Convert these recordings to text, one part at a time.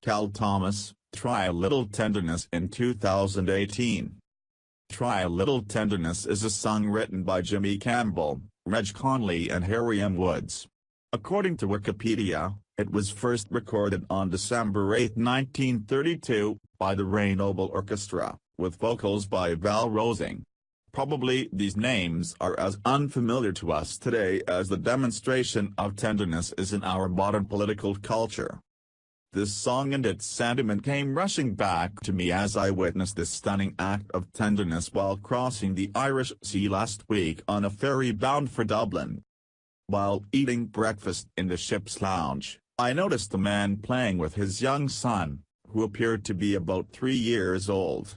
Cal Thomas, Try a Little Tenderness in 2018. Try a Little Tenderness is a song written by Jimmy Campbell, Reg Connelly and Harry M. Woods. According to Wikipedia, it was first recorded on December 8, 1932, by the Ray Noble Orchestra, with vocals by Val Rosing. Probably these names are as unfamiliar to us today as the demonstration of tenderness is in our modern political culture. This song and its sentiment came rushing back to me as I witnessed this stunning act of tenderness while crossing the Irish Sea last week on a ferry bound for Dublin. While eating breakfast in the ship's lounge, I noticed a man playing with his young son, who appeared to be about 3 years old.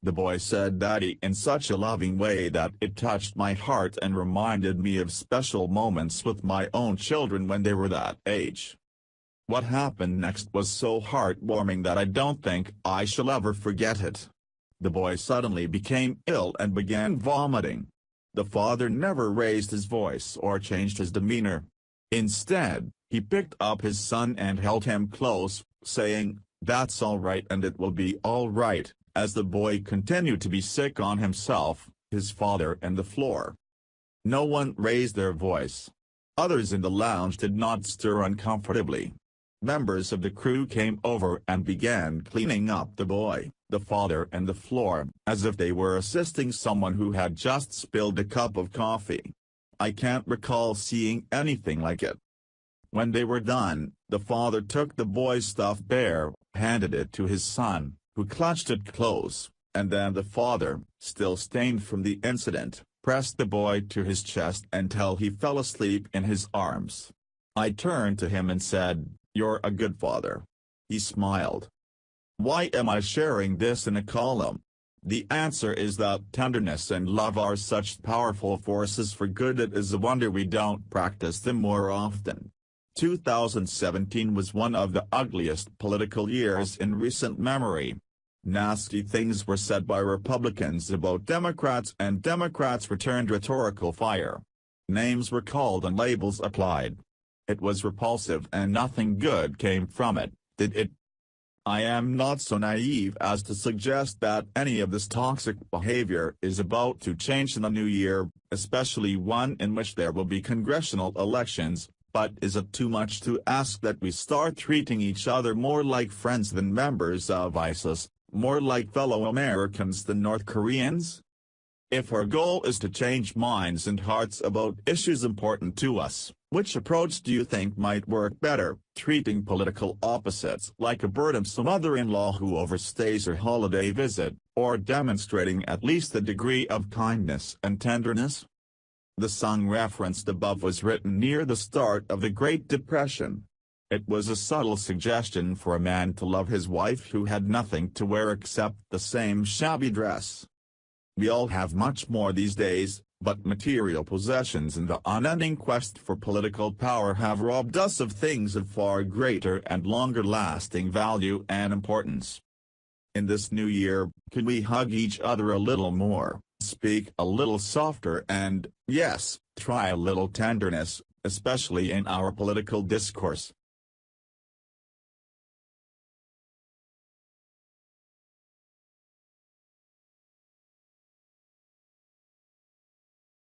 The boy said "Daddy" in such a loving way that it touched my heart and reminded me of special moments with my own children when they were that age. What happened next was so heartwarming that I don't think I shall ever forget it. The boy suddenly became ill and began vomiting. The father never raised his voice or changed his demeanor. Instead, he picked up his son and held him close, saying, "That's all right and it will be all right," as the boy continued to be sick on himself, his father and the floor. No one raised their voice. Others in the lounge did not stir uncomfortably. Members of the crew came over and began cleaning up the boy, the father and the floor, as if they were assisting someone who had just spilled a cup of coffee. I can't recall seeing anything like it. When they were done, the father took the boy's stuffed bear, handed it to his son, who clutched it close, and then the father, still stained from the incident, pressed the boy to his chest until he fell asleep in his arms. I turned to him and said, "You're a good father." He smiled. Why am I sharing this in a column? The answer is that tenderness and love are such powerful forces for good it is a wonder we don't practice them more often. 2017 was one of the ugliest political years in recent memory. Nasty things were said by Republicans about Democrats and Democrats returned rhetorical fire. Names were called and labels applied. It was repulsive and nothing good came from it, did it? I am not so naive as to suggest that any of this toxic behavior is about to change in the new year, especially one in which there will be congressional elections, but is it too much to ask that we start treating each other more like friends than members of ISIS, more like fellow Americans than North Koreans? If our goal is to change minds and hearts about issues important to us, which approach do you think might work better, treating political opposites like a burdensome mother-in-law who overstays her holiday visit, or demonstrating at least a degree of kindness and tenderness? The song referenced above was written near the start of the Great Depression. It was a subtle suggestion for a man to love his wife who had nothing to wear except the same shabby dress. We all have much more these days, but material possessions and the unending quest for political power have robbed us of things of far greater and longer-lasting value and importance. In this new year, can we hug each other a little more, speak a little softer and, yes, try a little tenderness, especially in our political discourse?